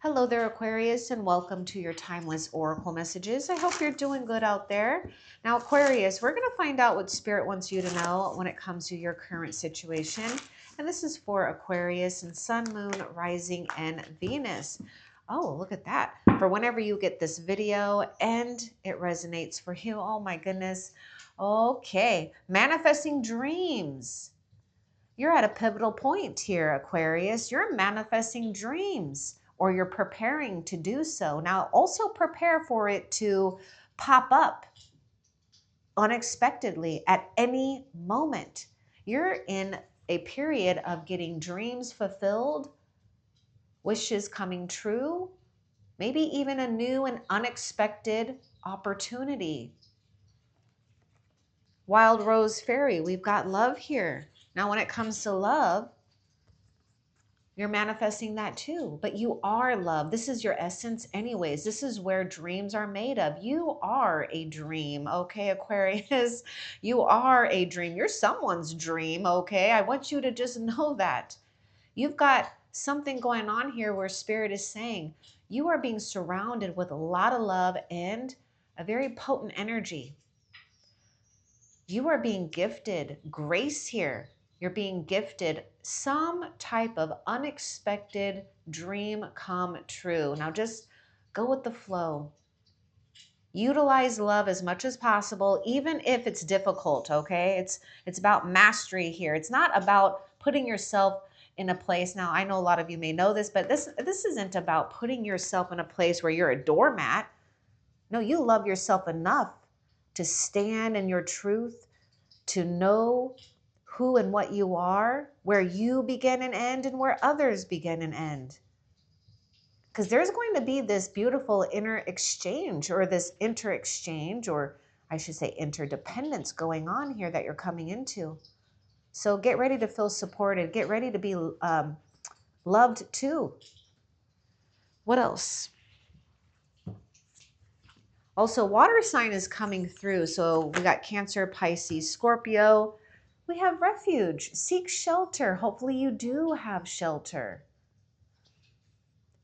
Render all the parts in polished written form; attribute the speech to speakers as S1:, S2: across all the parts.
S1: Hello there, Aquarius, and welcome to your timeless oracle messages. I hope you're doing good out there. Now, Aquarius, we're going to find out what Spirit wants you to know when it comes to your current situation. And this is for Aquarius and Sun, Moon, Rising, and Venus. Oh, look at that. For whenever you get this video and it resonates for you. Oh my goodness. Okay. Manifesting dreams. You're at a pivotal point here, Aquarius. You're manifesting dreams, or you're preparing to do so. Now, also prepare for it to pop up unexpectedly at any moment. You're in a period of getting dreams fulfilled, wishes coming true, maybe even a new and unexpected opportunity. Wild Rose Fairy, we've got love here. Now, when it comes to love, you're manifesting that too, but you are love. This is your essence anyways. This is where dreams are made of. You are a dream, okay, Aquarius? You are a dream. You're someone's dream, okay? I want you to just know that. You've got something going on here where Spirit is saying you are being surrounded with a lot of love and a very potent energy. You are being gifted grace here. You're being gifted some type of unexpected dream come true. Now just go with the flow. Utilize love as much as possible, even if it's difficult, okay? It's about mastery here. It's not about putting yourself in a place. Now, I know a lot of you may know this, but this isn't about putting yourself in a place where you're a doormat. No, you love yourself enough to stand in your truth, to know who and what you are, where you begin and end, and where others begin and end. Because there's going to be this beautiful inner exchange, or this inter-exchange, or I should say interdependence going on here that you're coming into. So get ready to feel supported. Get ready to be loved too. What else? Also, water sign is coming through. So we got Cancer, Pisces, Scorpio. We have refuge. Seek shelter. Hopefully you do have shelter.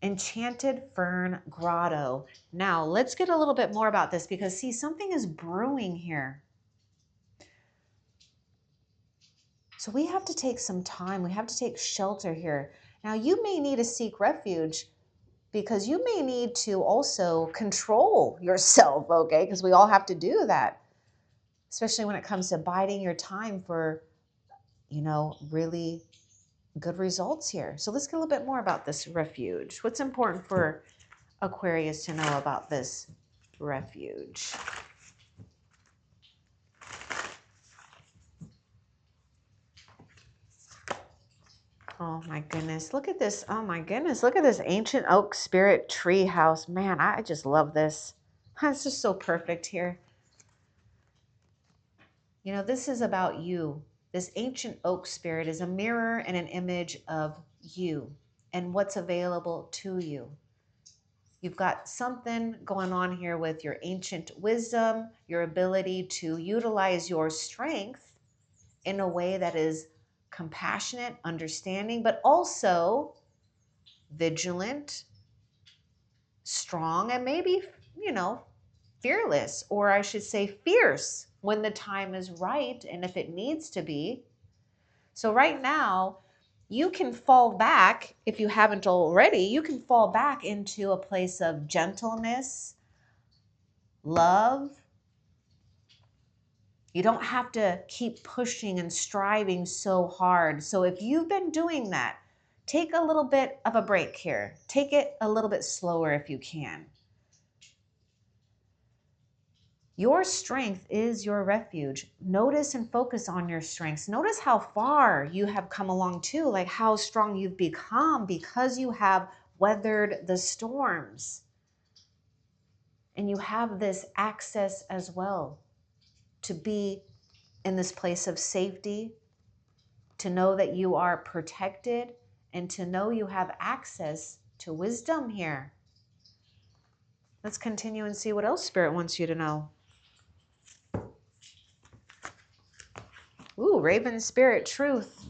S1: Enchanted Fern Grotto. Now, let's get a little bit more about this because, see, something is brewing here. So we have to take some time. We have to take shelter here. Now, you may need to seek refuge because you may need to also control yourself, okay? Because we all have to do that, especially when it comes to biding your time for, you know, really good results here. So let's get a little bit more about this refuge. What's important for Aquarius to know about this refuge? Oh my goodness, look at this. Oh my goodness, look at this ancient oak spirit tree house. Man, I just love this. It's just so perfect here. You know, this is about you. This ancient oak spirit is a mirror and an image of you and what's available to you. You've got something going on here with your ancient wisdom, your ability to utilize your strength in a way that is compassionate, understanding, but also vigilant, strong, and maybe, you know, fearless, or I should say fierce when the time is right and if it needs to be. So right now, you can fall back, if you haven't already, you can fall back into a place of gentleness, love. You don't have to keep pushing and striving so hard. So if you've been doing that, take a little bit of a break here. Take it a little bit slower if you can. Your strength is your refuge. Notice and focus on your strengths. Notice how far you have come along too, like how strong you've become because you have weathered the storms. And you have this access as well to be in this place of safety, to know that you are protected, and to know you have access to wisdom here. Let's continue and see what else Spirit wants you to know. Ooh, Raven Spirit, truth.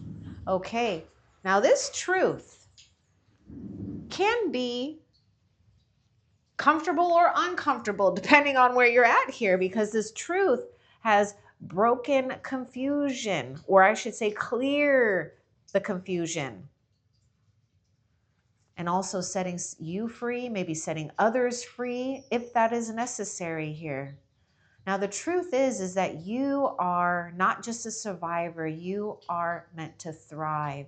S1: Okay, now this truth can be comfortable or uncomfortable, depending on where you're at here, because this truth has broken confusion, or I should say clear the confusion, and also setting you free, maybe setting others free if that is necessary here. Now, the truth is that you are not just a survivor, you are meant to thrive.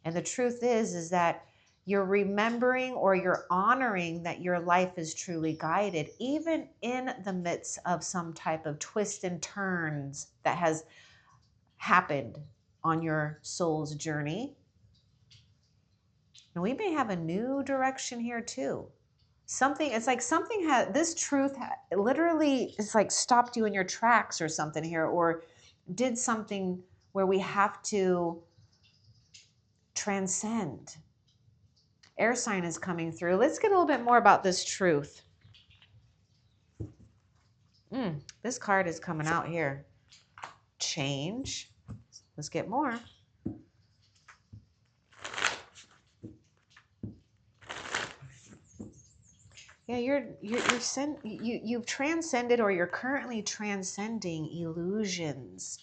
S1: And the truth is that you're remembering or you're honoring that your life is truly guided, even in the midst of some type of twists and turns that has happened on your soul's journey. And we may have a new direction here too. Something, it's like something had, this truth literally is like stopped you in your tracks or something here, or did something where we have to transcend. Air sign is coming through. Let's get a little bit more about this truth. This card is coming out here. Change. Let's get more. Yeah, you've transcended, or you're currently transcending illusions,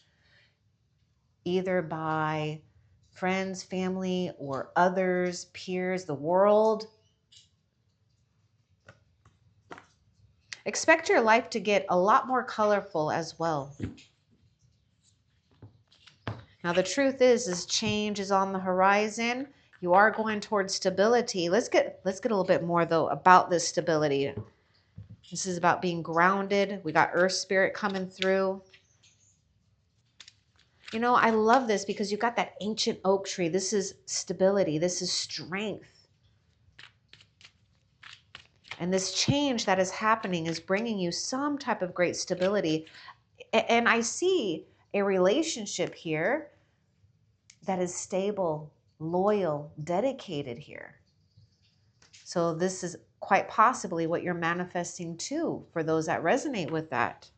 S1: either by friends, family, or others, peers, the world. Expect your life to get a lot more colorful as well. Now, the truth is change is on the horizon. You are going towards stability. Let's get a little bit more, though, about this stability. This is about being grounded. We got Earth Spirit coming through. You know, I love this because you got that ancient oak tree. This is stability. This is strength. And this change that is happening is bringing you some type of great stability. And I see a relationship here that is stable, loyal, dedicated here. So this is quite possibly what you're manifesting too, for those that resonate with that.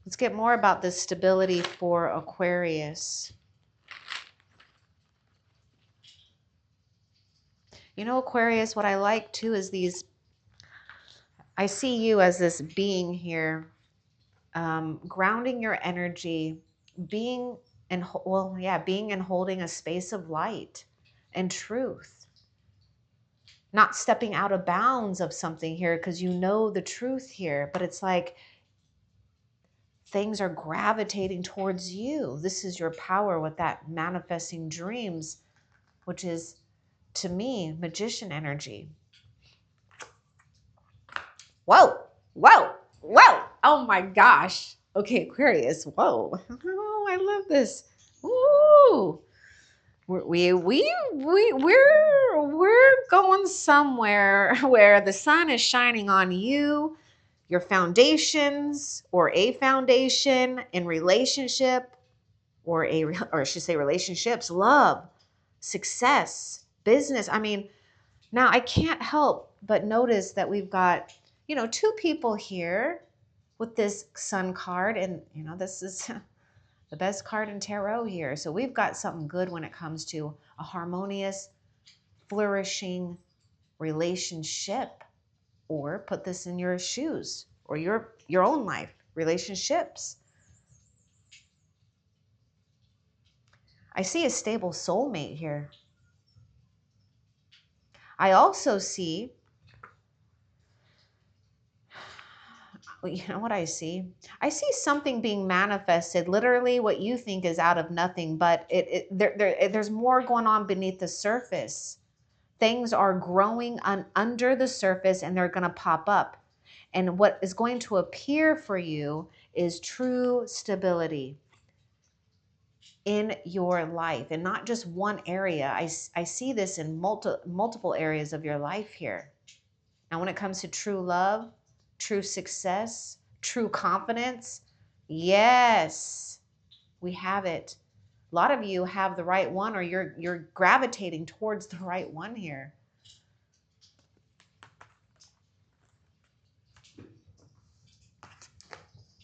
S1: Let's get more about this stability for Aquarius. You know, Aquarius, what I like too is these, I see you as this being here, grounding your energy, being and being and holding a space of light and truth. Not stepping out of bounds of something here because you know the truth here, but it's like things are gravitating towards you. This is your power with that manifesting dreams, which is, to me, magician energy. Whoa, whoa, whoa. Oh my gosh. Okay, Aquarius. Whoa. Oh, I love this. Ooh. We're going somewhere where the sun is shining on you, your foundations, or a foundation in relationship, or I should say relationships, love, success, business. I mean, now I can't help but notice that we've got, you know, two people here with this sun card, and you know, this is the best card in tarot here. So we've got something good when it comes to a harmonious, flourishing relationship. Or put this in your shoes, or your own life, relationships. I see a stable soulmate here. I also see, you know what I see? I see something being manifested, literally what you think is out of nothing, but there's more going on beneath the surface. Things are growing under the surface, and they're going to pop up. And what is going to appear for you is true stability in your life, and not just one area. I see this in multiple areas of your life here. Now, when it comes to true love, true success, true confidence, yes, we have it. A lot of you have the right one, or you're gravitating towards the right one here.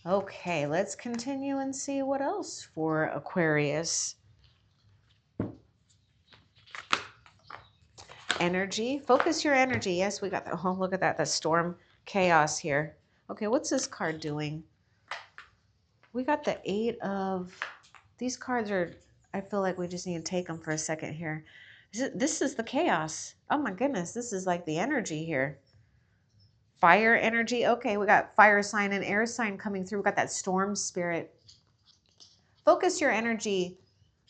S1: Okay, let's continue and see what else for Aquarius. energy. Focus your energy. Yes, we got that. Oh, look at that. The storm chaos here. Okay, what's this card doing? We got the 8 of... These cards are... I feel like we just need to take them for a second here. This is the chaos. Oh my goodness. This is like the energy here. Fire energy. Okay, we got fire sign and air sign coming through. We got that storm spirit. Focus your energy,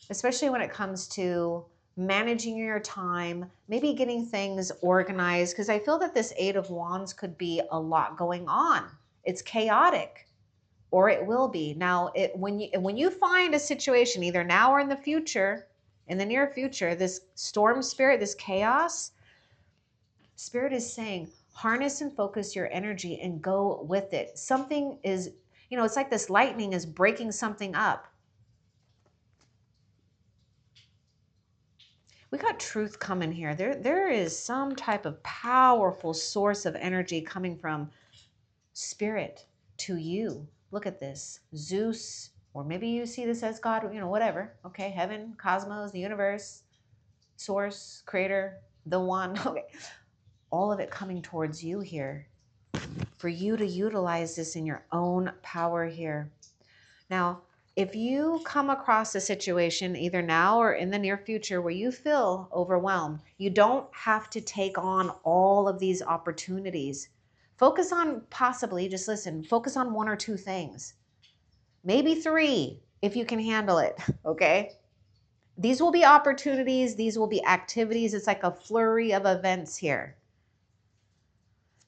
S1: especially when it comes to managing your time, maybe getting things organized, because I feel that this 8 of Wands could be a lot going on. It's chaotic, or it will be. Now, when you find a situation, either now or in the future, in the near future, this storm spirit, this chaos, Spirit is saying, harness and focus your energy and go with it. Something is, it's like this lightning is breaking something up. We got truth coming here. There is some type of powerful source of energy coming from Spirit to you. Look at this. Zeus, or maybe you see this as God, whatever. Okay, heaven, cosmos, the universe, source, creator, the one. Okay. All of it coming towards you here for you to utilize this in your own power here. Now, if you come across a situation either now or in the near future where you feel overwhelmed, you don't have to take on all of these opportunities. Focus on just listen, focus on 1 or 2 things, maybe 3 if you can handle it, okay? These will be opportunities, these will be activities. It's like a flurry of events here.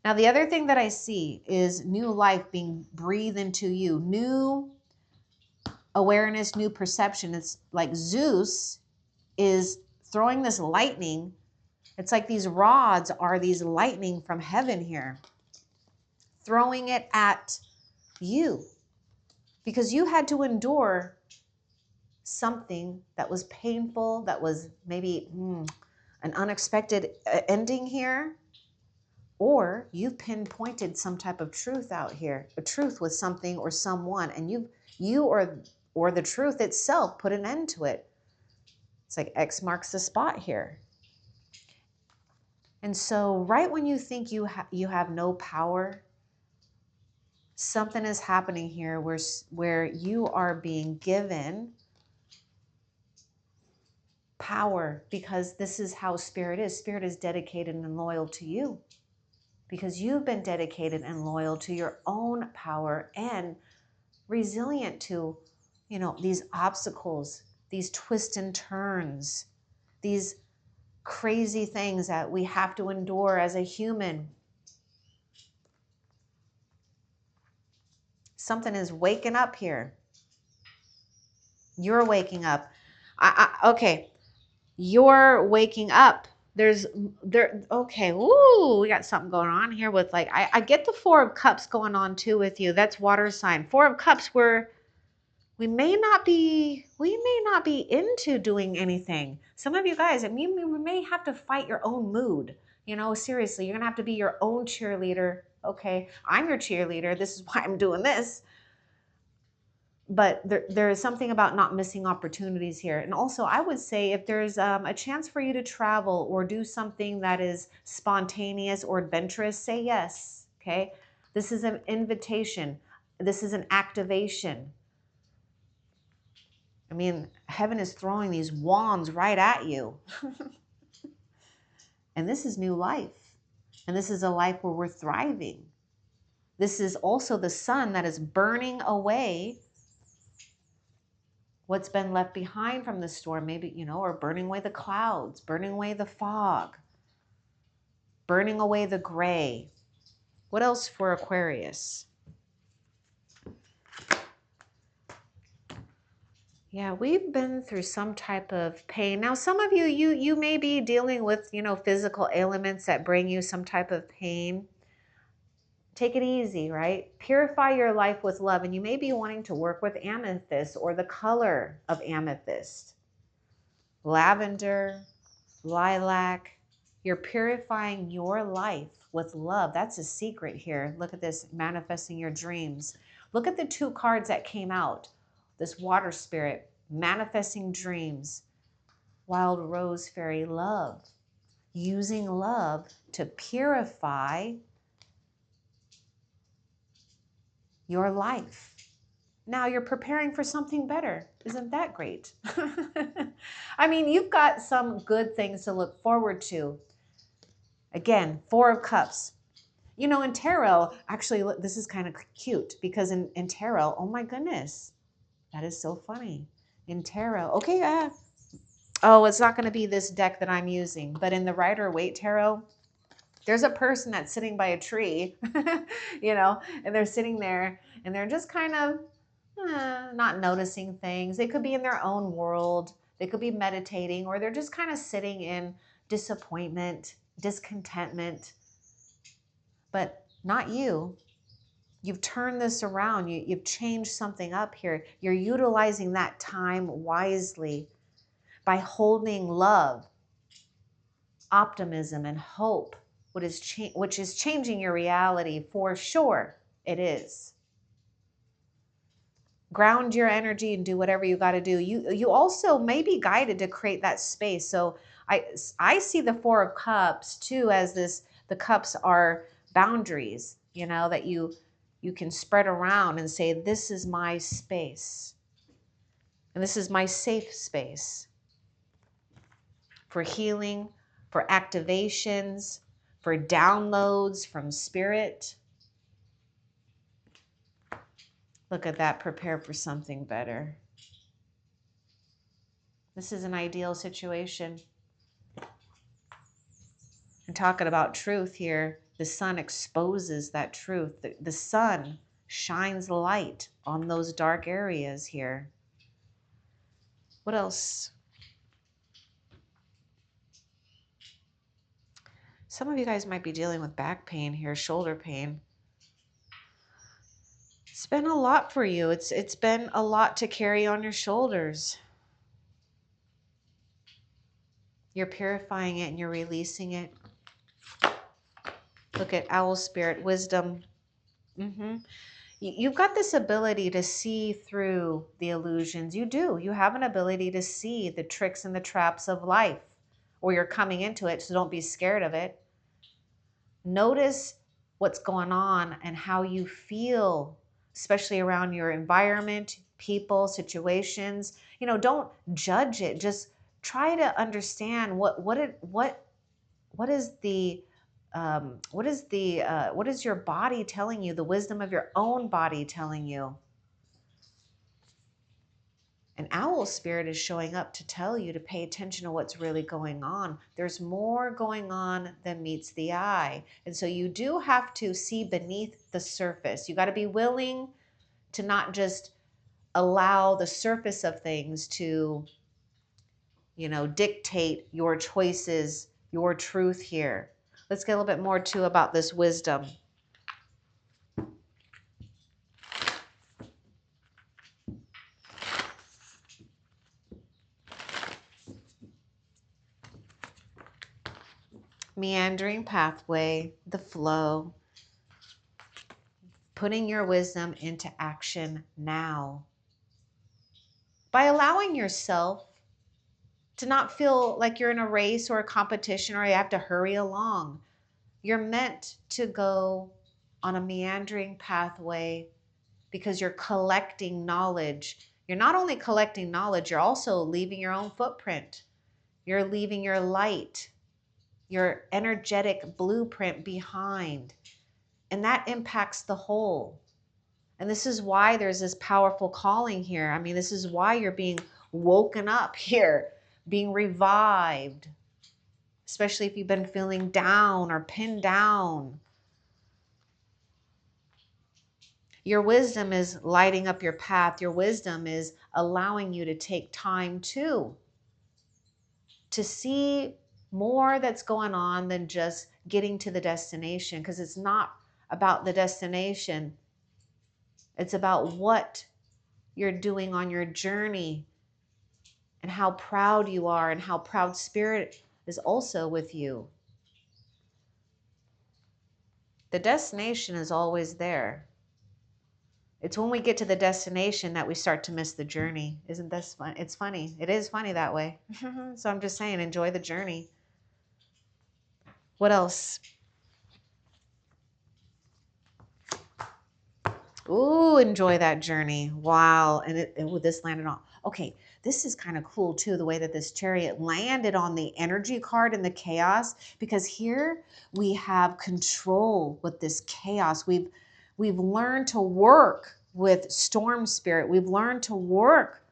S1: Now, the other thing that I see is new life being breathed into you, new awareness, new perception. It's like Zeus is throwing this lightning. It's like these rods are these lightning from heaven here, throwing it at you because you had to endure something that was painful, that was maybe an unexpected ending here. Or you've pinpointed some type of truth out here, a truth with something or someone, and you or the truth itself put an end to it. It's like X marks the spot here. And so right when you think you have no power, something is happening here where you are being given power, because this is how Spirit is. Spirit is dedicated and loyal to you, because you've been dedicated and loyal to your own power and resilient to, these obstacles, these twists and turns, these crazy things that we have to endure as a human. Something is waking up here. You're waking up. Okay. You're waking up. Okay. Ooh, we got something going on here with I get the 4 of Cups going on too with you. That's water sign. 4 of Cups, we may not be into doing anything. Some of you guys, you may have to fight your own mood. Seriously, you're going to have to be your own cheerleader. Okay, I'm your cheerleader. This is why I'm doing this. But there is something about not missing opportunities here. And also, I would say if there's a chance for you to travel or do something that is spontaneous or adventurous, say yes, okay? This is an invitation. This is an activation. I mean, heaven is throwing these wands right at you. And this is new life. And this is a life where we're thriving. This is also the sun that is burning away what's been left behind from the storm, maybe, or burning away the clouds, burning away the fog, burning away the gray. What else for Aquarius? Yeah, we've been through some type of pain. Now, some of you may be dealing with, physical ailments that bring you some type of pain. Take it easy, right? Purify your life with love. And you may be wanting to work with amethyst or the color of amethyst. Lavender, lilac. You're purifying your life with love. That's a secret here. Look at this, manifesting your dreams. Look at the 2 cards that came out. This water spirit, manifesting dreams, wild rose fairy, love. using love to purify your life. Now you're preparing for something better. Isn't that great? I mean, you've got some good things to look forward to. Again, Four of Cups. You know, in tarot, actually, look, this is kind of cute because in tarot, oh my goodness, that is so funny. In tarot, okay, oh, it's not going to be this deck that I'm using, but in the Rider-Waite tarot, there's a person that's sitting by a tree, you know, and they're sitting there and they're just kind of not noticing things. They could be in their own world. They could be meditating, or they're just kind of sitting in disappointment, discontentment, but not you. You've turned this around. You've changed something up here. You're utilizing that time wisely by holding love, optimism, and hope, which is changing your reality for sure. It is. Ground your energy and do whatever you got to do. You also may be guided to create that space. So I see the Four of Cups too as this. The cups are boundaries, you know, that you can spread around and say, this is my space. And this is my safe space for healing, for activations, for downloads from spirit. Look at that, prepare for something better. This is an ideal situation. I'm talking about truth here. The sun exposes that truth. The sun shines light on those dark areas here. What else? Some of you guys might be dealing with back pain here, shoulder pain. It's been a lot for you. It's been a lot to carry on your shoulders. You're purifying it and you're releasing it. Look at Owl Spirit, wisdom. You've got this ability to see through the illusions. You do. You have an ability to see the tricks and the traps of life, or you're coming into it, so don't be scared of it. Notice what's going on and how you feel, especially around your environment, people, situations. You know, don't judge it. Just try to understand what is your body telling you, the wisdom of your own body telling you. An owl spirit is showing up to tell you to pay attention to what's really going on. There's more going on than meets the eye. And so you do have to see beneath the surface. You got to be willing to not just allow the surface of things to, you know, dictate your choices, your truth here. Let's get a little bit more too about this wisdom. Meandering pathway, the flow, putting your wisdom into action now. By allowing yourself to not feel like you're in a race or a competition or you have to hurry along. You're meant to go on a meandering pathway because you're collecting knowledge. You're not only collecting knowledge, you're also leaving your own footprint. You're leaving your light, your energetic blueprint behind. And that impacts the whole. And this is why there's this powerful calling here. I mean, this is why you're being woken up here, being revived, especially if you've been feeling down or pinned down. Your wisdom is lighting up your path. Your wisdom is allowing you to take time too, to see more that's going on than just getting to the destination, because it's not about the destination. It's about what you're doing on your journey and how proud you are and how proud spirit is also with you. The destination is always there. It's when we get to the destination that we start to miss the journey. Isn't this fun? It's funny. It is funny that way. So I'm just saying, enjoy the journey. What else? Ooh, enjoy that journey. Wow. And with this landed on. Okay, this is kind of cool too, the way that this chariot landed on the energy card in the chaos, because here we have control with this chaos. We've learned to work with storm spirit. We've learned to work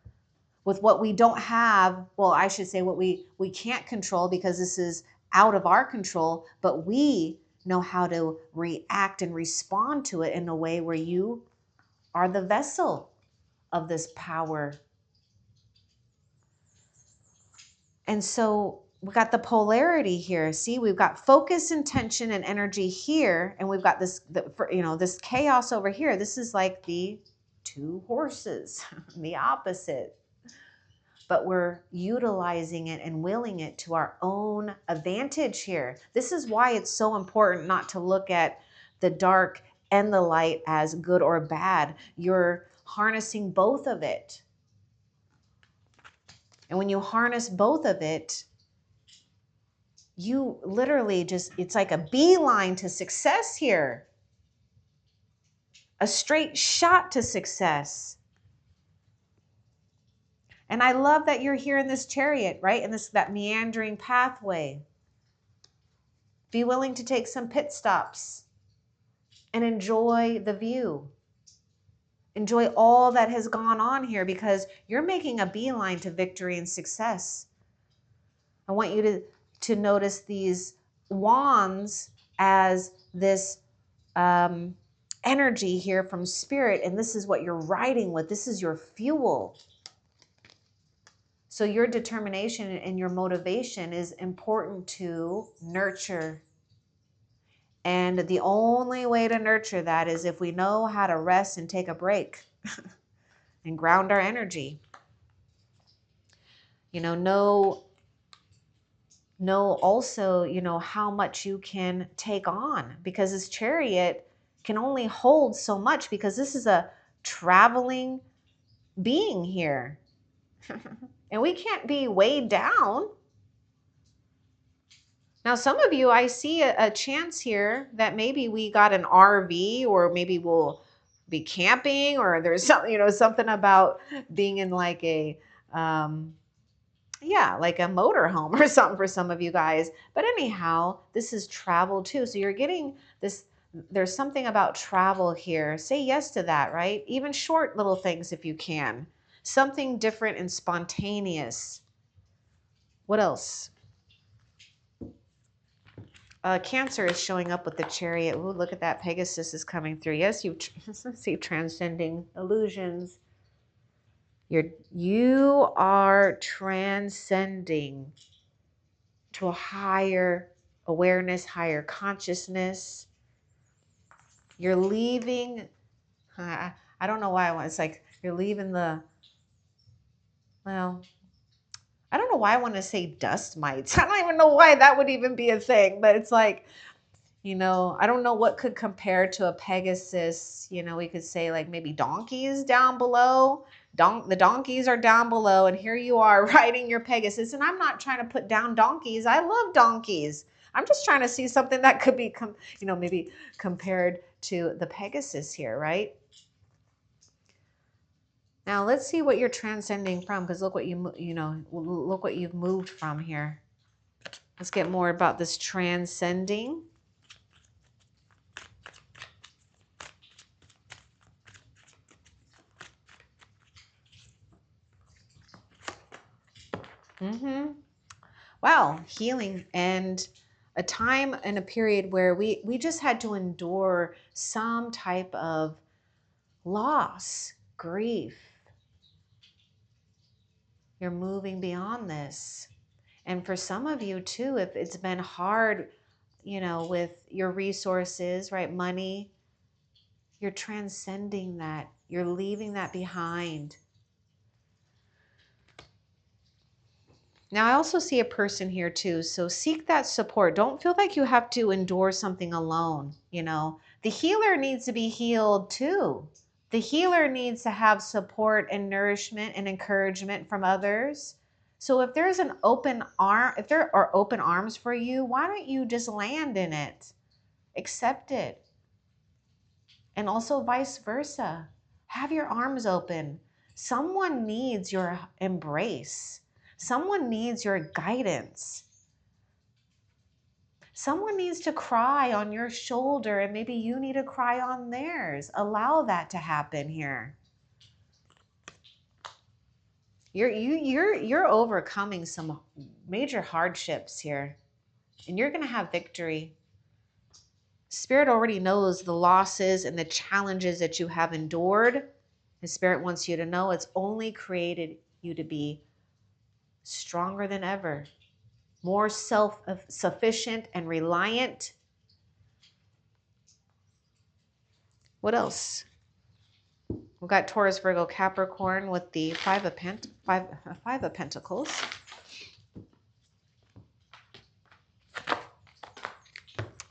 S1: with what we don't have. Well, I should say what we can't control, because this is out of our control, but we know how to react and respond to it in a way where you are the vessel of this power. And so we got the polarity here. See, we've got focus, intention, and energy here, and we've got this, this chaos over here. This is like the two horses, the opposite. But we're utilizing it and willing it to our own advantage here. This is why it's so important not to look at the dark and the light as good or bad. You're harnessing both of it. And when you harness both of it, you literally just, it's like a beeline to success here. A straight shot to success. And I love that you're here in this chariot, right? In that meandering pathway. Be willing to take some pit stops and enjoy the view. Enjoy all that has gone on here, because you're making a beeline to victory and success. I want you to notice these wands as this energy here from spirit, and this is what you're riding with. This is your fuel. So your determination and your motivation is important to nurture. And the only way to nurture that is if we know how to rest and take a break and ground our energy. Know also, how much you can take on, because this chariot can only hold so much, because this is a traveling being here. And we can't be weighed down. Now, some of you, I see a chance here that maybe we got an RV, or maybe we'll be camping, or there's something about being in like a, like a motor home or something for some of you guys. But anyhow, this is travel too. So you're getting this, there's something about travel here. Say yes to that, right? Even short little things if you can. Something different and spontaneous. What else? Cancer is showing up with the chariot. Ooh, look at that. Pegasus is coming through. Yes, you see transcending illusions. You are transcending to a higher awareness, higher consciousness. You're leaving. I don't know why it's like you're leaving I don't know why I want to say dust mites. I don't even know why that would even be a thing, but it's like, I don't know what could compare to a Pegasus. We could say like maybe donkeys down below. The donkeys are down below, and here you are riding your Pegasus. And I'm not trying to put down donkeys. I love donkeys. I'm just trying to see something that could be, maybe compared to the Pegasus here, right? Now let's see what you're transcending from, because look what look what you've moved from here. Let's get more about this transcending. Wow, healing, and a time and a period where we just had to endure some type of loss, grief. You're moving beyond this. And for some of you too, if it's been hard, with your resources, right? Money, you're transcending that. You're leaving that behind. Now, I also see a person here too. So seek that support. Don't feel like you have to endure something alone. The healer needs to be healed too. The healer needs to have support and nourishment and encouragement from others. So if there's an open arm, if there are open arms for you, why don't you just land in it? Accept it. And also vice versa. Have your arms open. Someone needs your embrace. Someone needs your guidance. Someone needs to cry on your shoulder, and maybe you need to cry on theirs. Allow that to happen here. You're overcoming some major hardships here, and you're going to have victory. Spirit already knows the losses and the challenges that you have endured. And Spirit wants you to know it's only created you to be stronger than ever, more self-sufficient and reliant. What else? We've got Taurus, Virgo, Capricorn with the Five of Pentacles.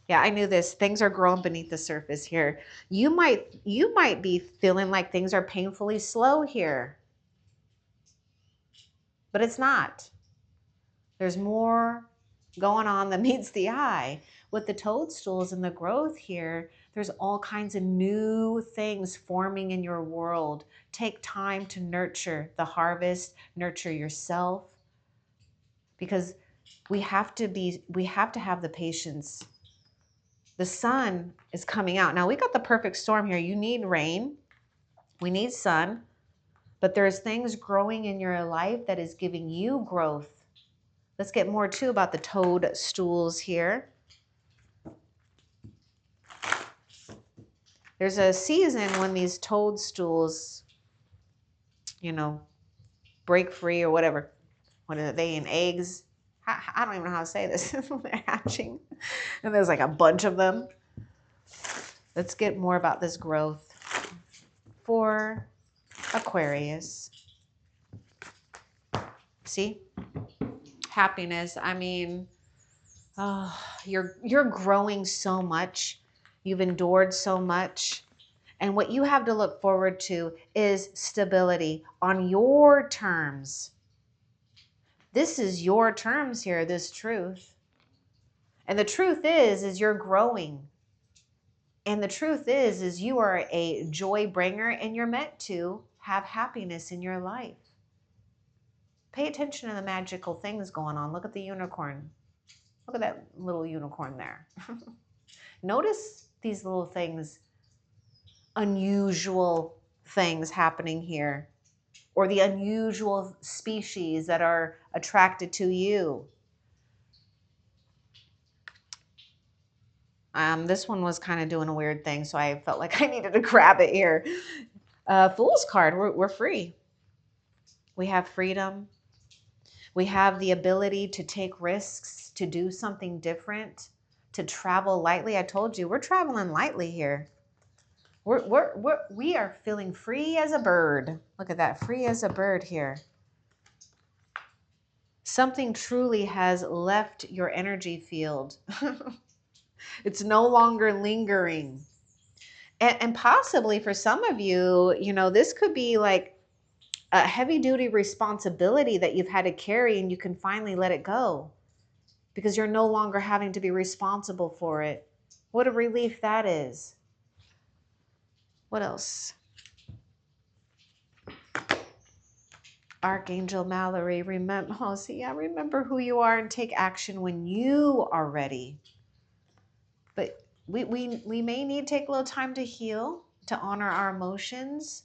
S1: Yeah, I knew this. Things are growing beneath the surface here. You might be feeling like things are painfully slow here, but it's not. There's more going on than meets the eye. With the toadstools and the growth here, there's all kinds of new things forming in your world. Take time to nurture the harvest, nurture yourself, because we have to have the patience. The sun is coming out. Now we got the perfect storm here. You need rain. We need sun. But there's things growing in your life that is giving you growth. Let's get more too about the toadstools here. There's a season when these toadstools, break free or whatever. What are they in eggs? I don't even know how to say this. They're hatching. And there's like a bunch of them. Let's get more about this growth for Aquarius. See? Happiness. I mean, you're growing so much. You've endured so much. And what you have to look forward to is stability on your terms. This is your terms here, this truth. And the truth is you're growing. And the truth is you are a joy bringer, and you're meant to have happiness in your life. Pay attention to the magical things going on. Look at the unicorn. Look at that little unicorn there. Notice these little things, unusual things happening here, or the unusual species that are attracted to you. This one was kind of doing a weird thing, so I felt like I needed to grab it here. Fool's card, we're free. We have freedom. We have the ability to take risks, to do something different, to travel lightly. I told you, we're traveling lightly here. We are feeling free as a bird. Look at that, free as a bird here. Something truly has left your energy field. It's no longer lingering. And possibly for some of you, this could be like a heavy duty responsibility that you've had to carry, and you can finally let it go because you're no longer having to be responsible for it. What a relief that is. What else? Archangel Mallory, remember who you are and take action when you are ready. But we may need to take a little time to heal, to honor our emotions,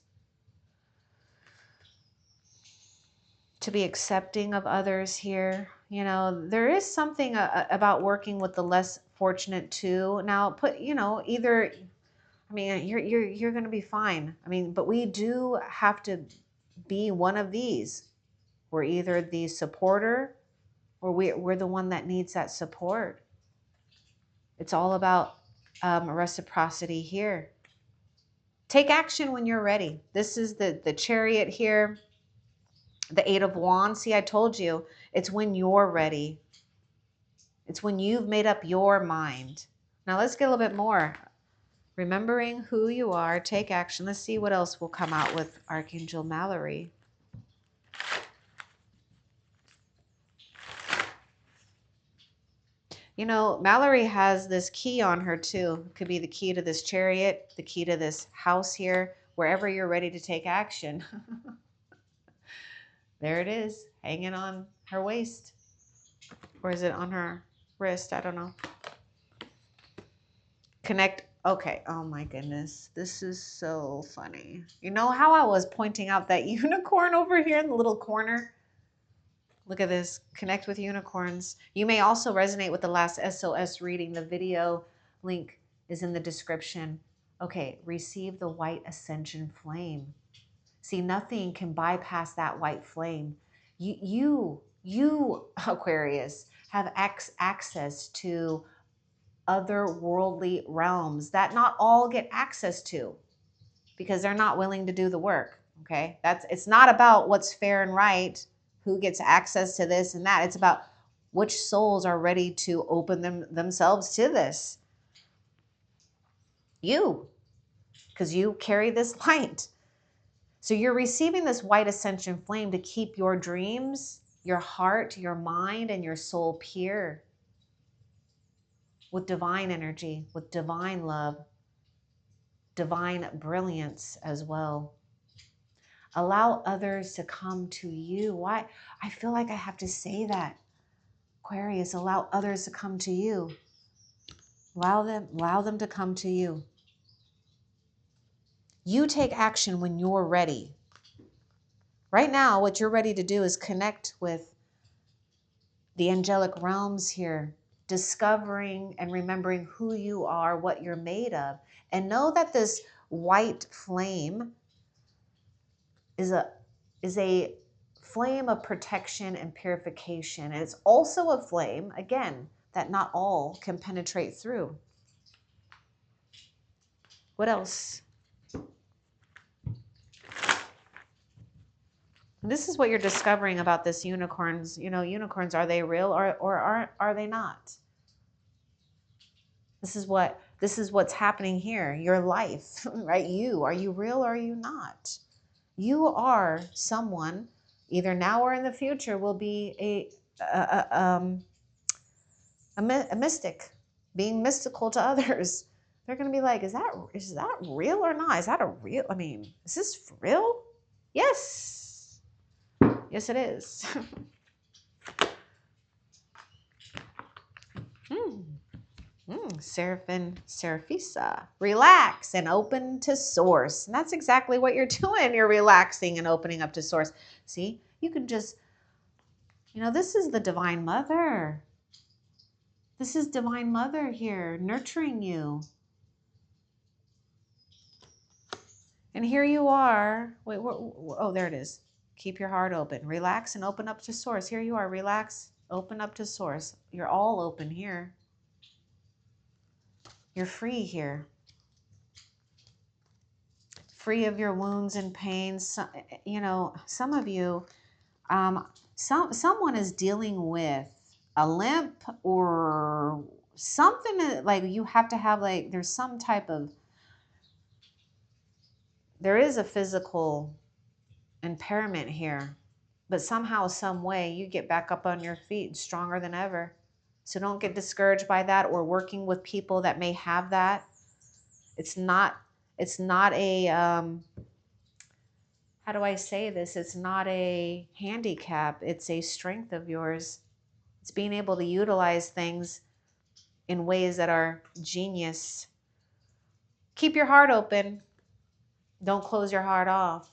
S1: to be accepting of others here. There is something about working with the less fortunate too. Now, you're going to be fine. But we do have to be one of these. We're either the supporter or we're the one that needs that support. It's all about reciprocity here. Take action when you're ready. This is the Chariot here. The Eight of Wands. See, I told you, it's when you're ready. It's when you've made up your mind. Now let's get a little bit more. Remembering who you are, take action. Let's see what else will come out with Archangel Mallory. You know, Mallory has this key on her too. It could be the key to this chariot, the key to this house here, wherever you're ready to take action. There it is, hanging on her waist. Or is it on her wrist? I don't know. Connect. Okay. Oh my goodness. This is so funny. You know how I was pointing out that unicorn over here in the little corner? Look at this. Connect with unicorns. You may also resonate with the last SOS reading. The video link is in the description. Okay. Receive the white ascension flame. See, nothing can bypass that white flame. You Aquarius, have access to otherworldly realms that not all get access to because they're not willing to do the work. Okay, it's not about what's fair and right, who gets access to this and that. It's about which souls are ready to open themselves to this. You, because you carry this light. So you're receiving this white ascension flame to keep your dreams, your heart, your mind, and your soul pure with divine energy, with divine love, divine brilliance as well. Allow others to come to you. Why? I feel like I have to say that. Aquarius, allow others to come to you. Allow them to come to you. You take action when you're ready. Right now, what you're ready to do is connect with the angelic realms here, discovering and remembering who you are, what you're made of, and know that this white flame is a flame of protection and purification. And it's also a flame, again, that not all can penetrate through. What else? This is what you're discovering about this unicorns. You know, unicorns, are they real or are they not? This is what's happening here. Your life, right? Are you real or are you not? You are someone, either now or in the future, will be a mystic, being mystical to others. They're going to be like, is that real or not? Is that a real, I mean, is this for real? Yes. Yes, it is. Seraphim, Seraphisa. Relax and open to source. And that's exactly what you're doing. You're relaxing and opening up to source. See, you can just, this is the Divine Mother. This is Divine Mother here, nurturing you. And here you are. Wait, oh, there it is. Keep your heart open. Relax and open up to source. Here you are. Relax, open up to source. You're all open here. You're free here. Free of your wounds and pains. Some of you, someone is dealing with a limp or something like you have to have, like, there's some type of, there is a physical impairment here, but somehow, some way, you get back up on your feet stronger than ever. So don't get discouraged by that, or working with people that may have that. It's not a, how do I say this? It's not a handicap. It's a strength of yours. It's being able to utilize things in ways that are genius. Keep your heart open. Don't close your heart off.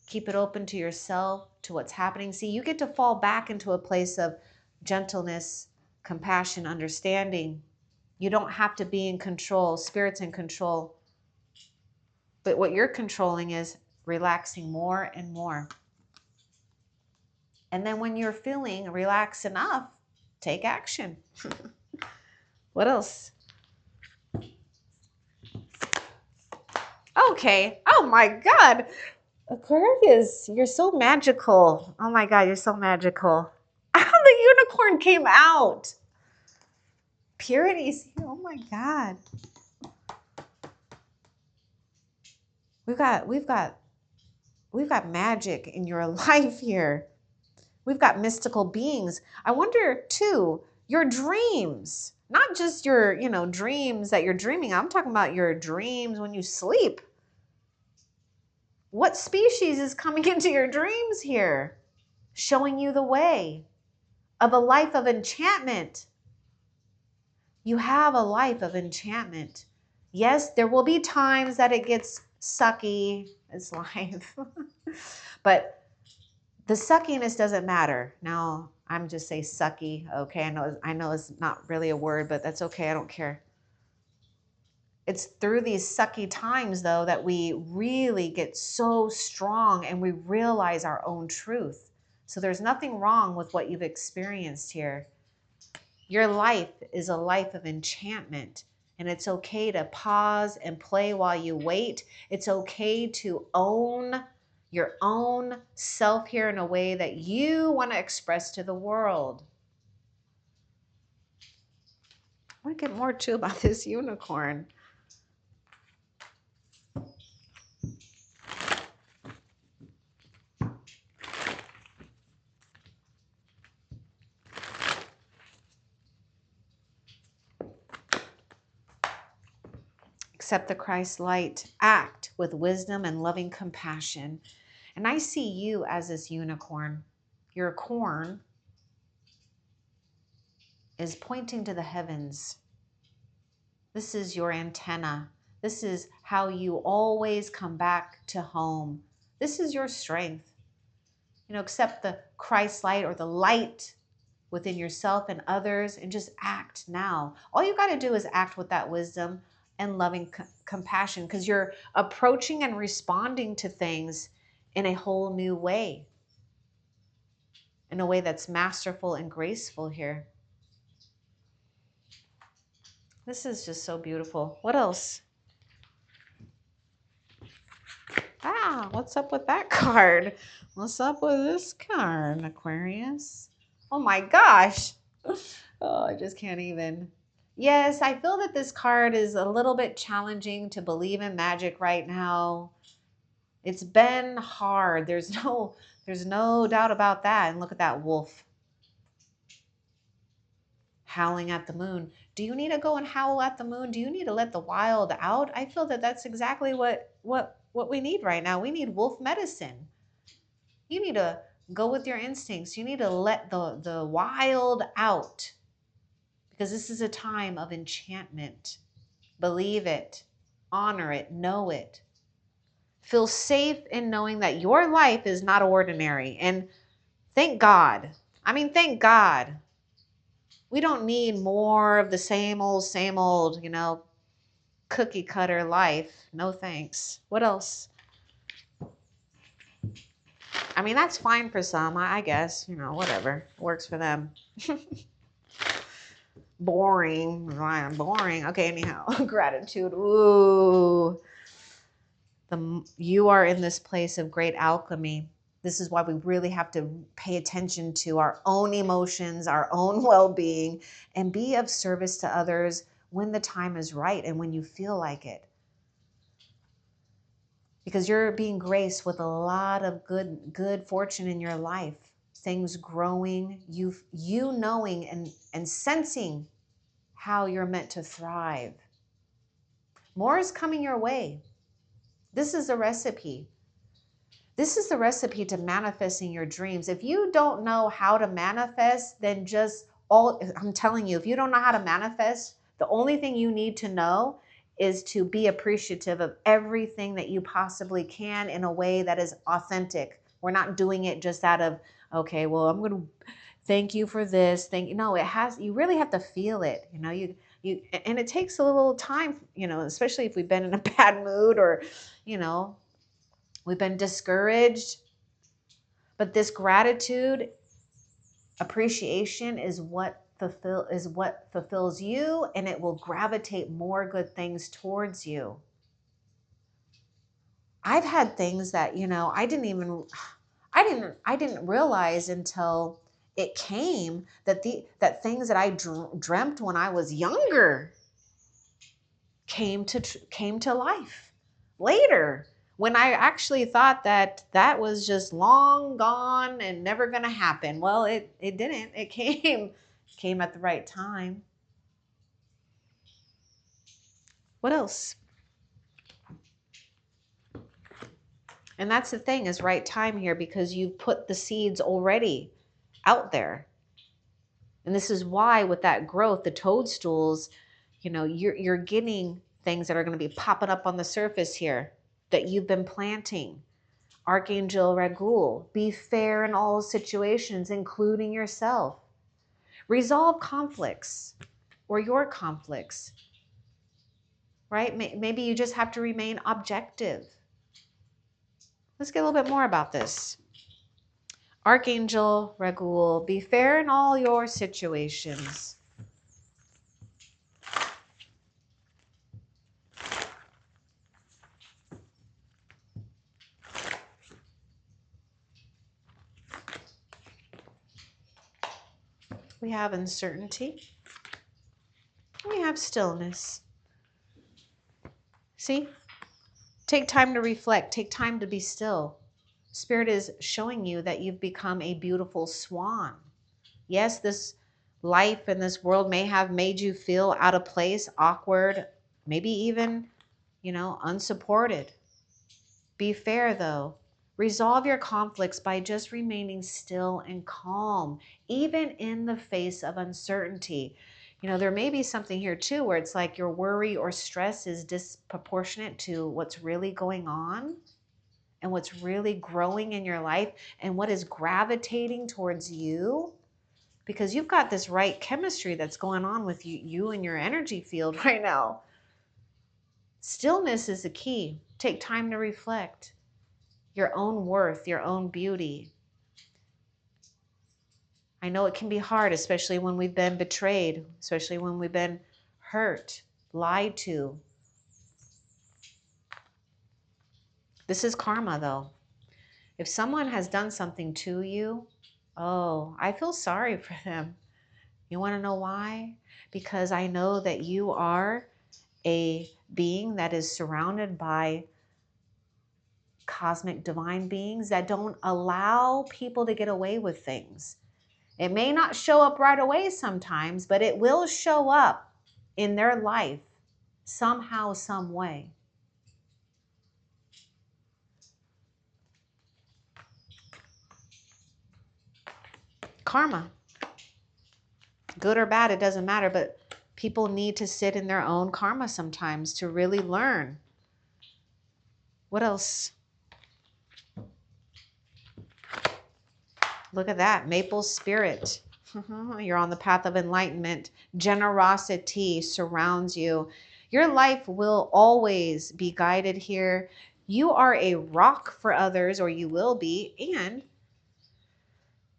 S1: Keep it open to yourself, to what's happening. See, you get to fall back into a place of gentleness, compassion, understanding. You don't have to be in control. Spirit's in control. But what you're controlling is relaxing more and more. And then when you're feeling relaxed enough, take action. What else? Okay. Oh my God. Aquarius, you're so magical. Oh my God, you're so magical. The unicorn came out. Purity's here. Oh my God. We've got magic in your life here. We've got mystical beings. I wonder too, your dreams, not just your, dreams that you're dreaming. I'm talking about your dreams when you sleep. What species is coming into your dreams here, showing you the way of a life of enchantment? You have a life of enchantment. Yes, there will be times that it gets sucky. It's life. But the suckiness doesn't matter. Now, I'm just say sucky. Okay, I know it's not really a word, but that's okay. I don't care. It's through these sucky times, though, that we really get so strong and we realize our own truth. So there's nothing wrong with what you've experienced here. Your life is a life of enchantment, and it's okay to pause and play while you wait. It's okay to own your own self here in a way that you want to express to the world. I want to get more too about this unicorn. Accept the Christ light. Act with wisdom and loving compassion. And I see you as this unicorn. Your corn is pointing to the heavens. This is your antenna. This is how you always come back to home. This is your strength. Accept the Christ light or the light within yourself and others, and just act now. All you got to do is act with that wisdom and loving compassion, because you're approaching and responding to things in a whole new way, in a way that's masterful and graceful here. This is just so beautiful. What else? What's up with that card? What's up with this card, Aquarius? Oh my gosh. Oh, I just can't even. Yes, I feel that this card is a little bit challenging to believe in magic right now. It's been hard. There's no doubt about that. And look at that wolf howling at the moon. Do you need to go and howl at the moon? Do you need to let the wild out? I feel that that's exactly what we need right now. We need wolf medicine. You need to go with your instincts. You need to let the wild out, because this is a time of enchantment. Believe it, honor it, know it. Feel safe in knowing that your life is not ordinary. And thank God. Thank God. We don't need more of the same old, cookie cutter life. No thanks. What else? That's fine for some, I guess, whatever works for them. Boring. Okay, anyhow, gratitude. Ooh. You are in this place of great alchemy. This is why we really have to pay attention to our own emotions, our own well-being, and be of service to others when the time is right and when you feel like it. Because you're being graced with a lot of good fortune in your life. Things growing, you knowing and sensing how you're meant to thrive. More is coming your way. This is the recipe. This is the recipe to manifesting your dreams. If you don't know how to manifest, then I'm telling you, if you don't know how to manifest, the only thing you need to know is to be appreciative of everything that you possibly can in a way that is authentic. We're not doing it just out of, okay, well, I'm going to thank you for this. No, you really have to feel it. And it takes a little time, especially if we've been in a bad mood or, we've been discouraged. But this gratitude, appreciation is what fulfills you, and it will gravitate more good things towards you. I've had things that, I didn't realize until it came that things that I dreamt when I was younger came to life later, when I actually thought that was just long gone and never going to happen. Well, it didn't. It came Came at the right time. What else? And that's the thing, is right time here, because you've put the seeds already out there. And this is why with that growth, the toadstools, you know, you're getting things that are going to be popping up on the surface here that you've been planting. Archangel Ragul, be fair in all situations, including yourself. Resolve conflicts or your conflicts, right? Maybe you just have to remain objective. Let's get a little bit more about this. Archangel Ragul, be fair in all your situations. We have uncertainty. We have stillness. See? Take time to reflect. Take time to be still. Spirit is showing you that you've become a beautiful swan. Yes, this life and this world may have made you feel out of place, awkward, maybe even, unsupported. Be fair, though. Resolve your conflicts by just remaining still and calm, even in the face of uncertainty. There may be something here too where it's like your worry or stress is disproportionate to what's really going on and what's really growing in your life and what is gravitating towards you, because you've got this right chemistry that's going on with you and your energy field right now. Stillness is the key. Take time to reflect your own worth, your own beauty. I know it can be hard, especially when we've been betrayed, especially when we've been hurt, lied to. This is karma, though. If someone has done something to you, oh, I feel sorry for them. You want to know why? Because I know that you are a being that is surrounded by cosmic divine beings that don't allow people to get away with things. It may not show up right away sometimes, but it will show up in their life somehow, some way. Karma, good or bad, it doesn't matter, but people need to sit in their own karma sometimes to really learn. What else? Look at that, maple spirit. You're on the path of enlightenment. Generosity surrounds you. Your life will always be guided here. You are a rock for others, or you will be, and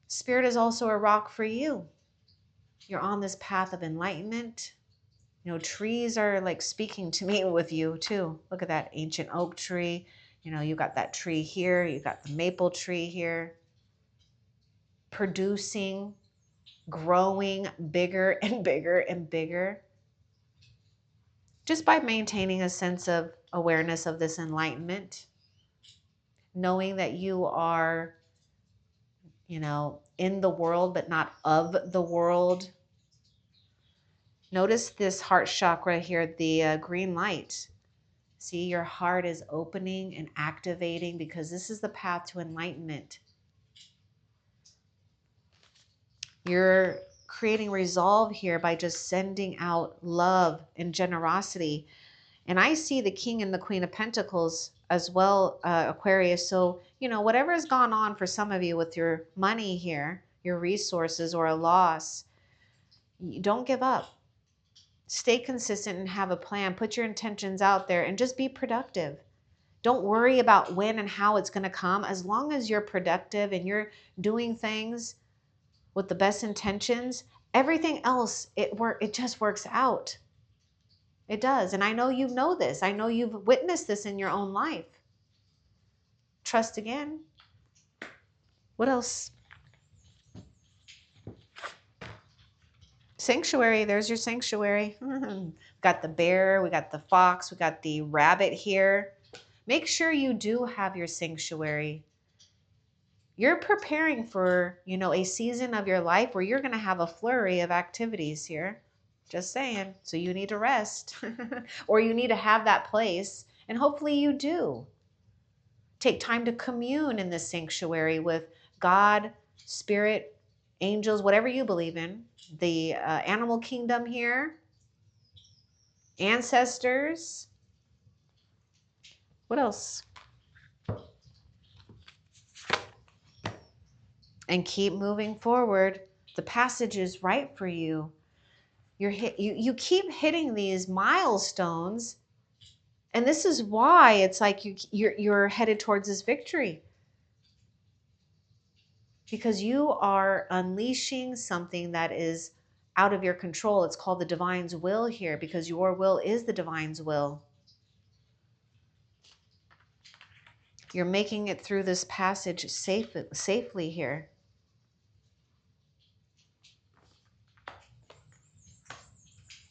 S1: Spirit is also a rock for you. You're on this path of enlightenment. Trees are like speaking to me with you too. Look at that ancient oak tree. You got that tree here. You got the maple tree here. Producing, growing bigger and bigger and bigger. Just by maintaining a sense of awareness of this enlightenment. Knowing that you are, in the world, but not of the world. Notice this heart chakra here, the green light. See, your heart is opening and activating because this is the path to enlightenment. You're creating resolve here by just sending out love and generosity. And I see the King and the Queen of Pentacles as well, Aquarius. So, whatever has gone on for some of you with your money here, your resources, or a loss, don't give up. Stay consistent and have a plan. Put your intentions out there and just be productive. Don't worry about when and how it's going to come. As long as you're productive and you're doing things with the best intentions, everything else, it just works out. It does. And I know you know this. I know you've witnessed this in your own life. Trust again. What else? Sanctuary. There's your sanctuary. Got the bear. We got the fox. We got the rabbit here. Make sure you do have your sanctuary. you're preparing for, you know, a season of your life where you're going to have a flurry of activities here. Just saying. So you need to rest or you need to have that place. And hopefully you do. Take time to commune in this sanctuary with God, spirit, angels, whatever you believe in, the animal kingdom here, ancestors. What else? And keep moving forward. The passage is right for you. You keep hitting these milestones, and this is why it's like you're headed towards this victory, because you are unleashing something that is out of your control. It's called the divine's will here, because your will is the divine's will. You're making it through this passage safely here.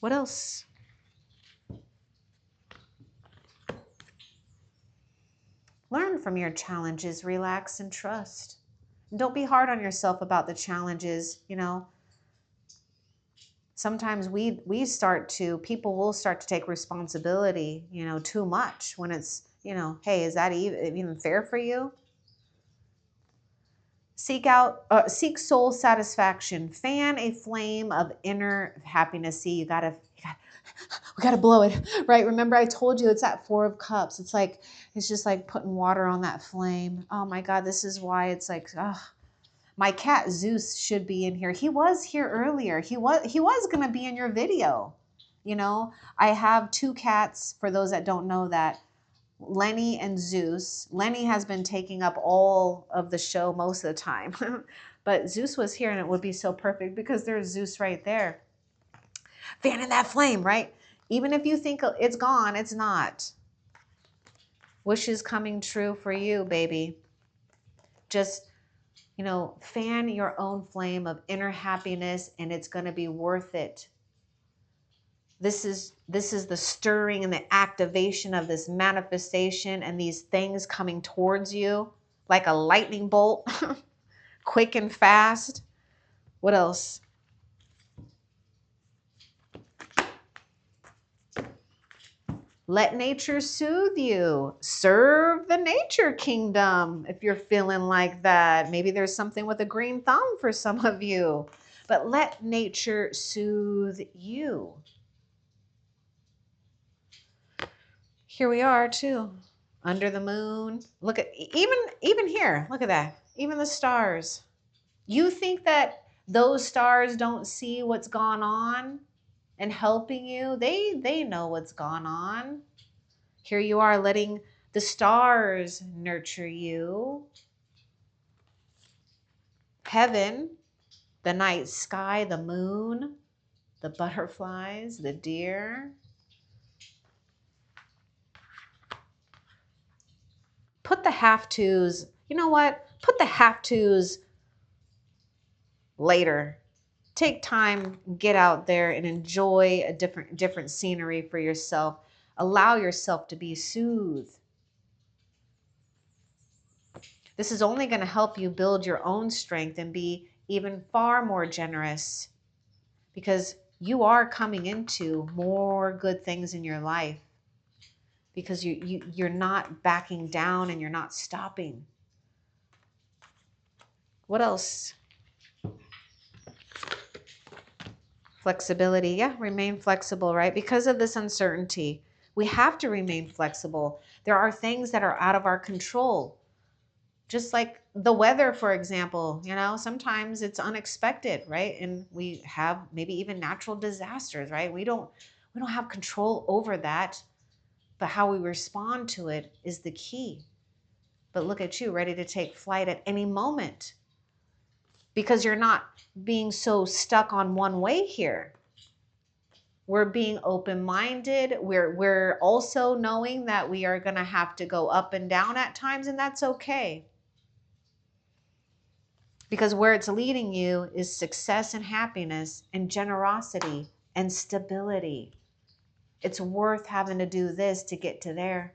S1: What else? Learn from your challenges, relax and trust. And don't be hard on yourself about the challenges. You know, sometimes people will start to take responsibility, you know, too much when it's, you know, hey, is that even fair for you? Seek soul satisfaction. Fan a flame of inner happiness. See, we gotta blow it, right? Remember, I told you it's that 4 of Cups. It's just like putting water on that flame. Oh my God, this is why it's like, my cat Zeus should be in here. He was here earlier. He was gonna be in your video. You know, I have 2 cats. For those that don't know that. Lenny and Zeus. Lenny has been taking up all of the show most of the time. But Zeus was here, and it would be so perfect because there's Zeus right there. Fanning that flame, right? Even if you think it's gone, it's not. Wishes coming true for you, baby. Just, you know, fan your own flame of inner happiness, and it's going to be worth it. This is the stirring and the activation of this manifestation and these things coming towards you like a lightning bolt, quick and fast. What else? Let nature soothe you. Serve the nature kingdom if you're feeling like that. Maybe there's something with a green thumb for some of you. But let nature soothe you. Here we are too, under the moon. Look at even here. Look at that. Even the stars. You think that those stars don't see what's gone on and helping you? They know what's gone on. Here you are letting the stars nurture you. Heaven, the night sky, the moon, the butterflies, the deer. Put the have-tos, you know what? Put the have-tos later. Take time, get out there and enjoy a different scenery for yourself. Allow yourself to be soothed. This is only going to help you build your own strength and be even far more generous, because you are coming into more good things in your life, because you're not backing down and you're not stopping. What else? Flexibility. Yeah, remain flexible, right? Because of this uncertainty, we have to remain flexible. There are things that are out of our control. Just like the weather, for example, you know, sometimes it's unexpected, right? And we have maybe even natural disasters, right? We don't have control over that, but how we respond to it is the key. But look at you, ready to take flight at any moment, because you're not being so stuck on one way here. We're being open-minded. We're also knowing that we are going to have to go up and down at times, and that's okay. Because where it's leading you is success and happiness and generosity and stability. It's worth having to do this to get to there.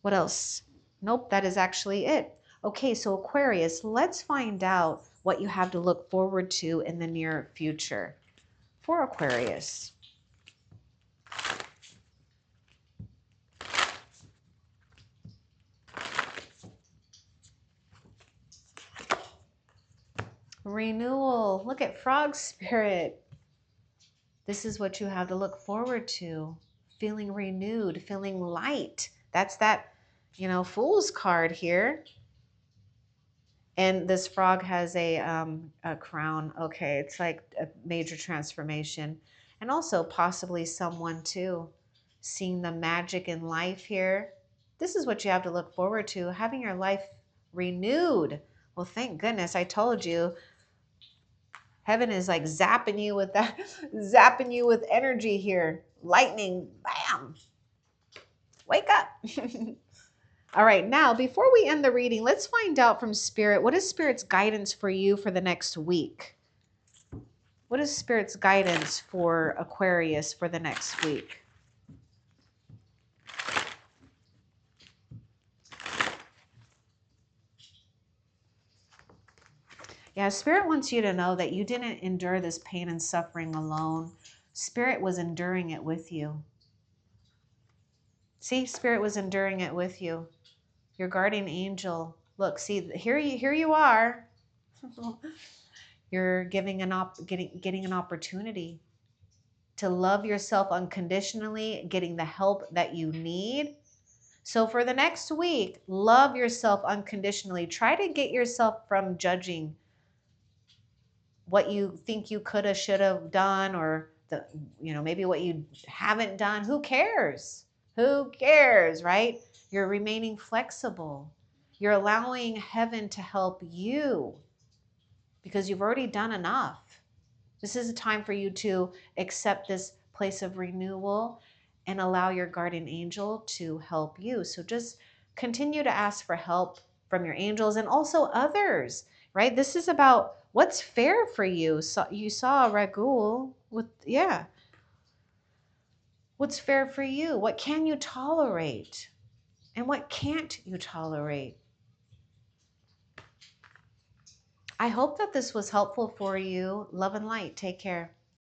S1: What else? Nope, that is actually it. Okay, so Aquarius, let's find out what you have to look forward to in the near future for Aquarius. Renewal. Look at Frog Spirit. This is what you have to look forward to. Feeling renewed, feeling light. That's that, Fool's card here. And this frog has a crown. Okay, it's like a major transformation. And also possibly someone too, seeing the magic in life here. This is what you have to look forward to, having your life renewed. Well, thank goodness, I told you. Heaven is like zapping you with that, zapping you with energy here. Lightning, bam, wake up. All right, now before we end the reading, let's find out from Spirit, what is Spirit's guidance for you for the next week? What is Spirit's guidance for Aquarius for the next week? Yeah, Spirit wants you to know that you didn't endure this pain and suffering alone. Spirit was enduring it with you. See, Spirit was enduring it with you. Your guardian angel. Look, see, here you are. You're getting an opportunity to love yourself unconditionally, getting the help that you need. So for the next week, love yourself unconditionally. Try to get yourself from judging what you think you could have, should have done, or maybe what you haven't done. Who cares? Who cares, right? You're remaining flexible. You're allowing heaven to help you because you've already done enough. This is a time for you to accept this place of renewal and allow your guardian angel to help you. So just continue to ask for help from your angels and also others, right? This is about what's fair for you. So you saw Ragul with, yeah. What's fair for you? What can you tolerate? And what can't you tolerate? I hope that this was helpful for you. Love and light. Take care.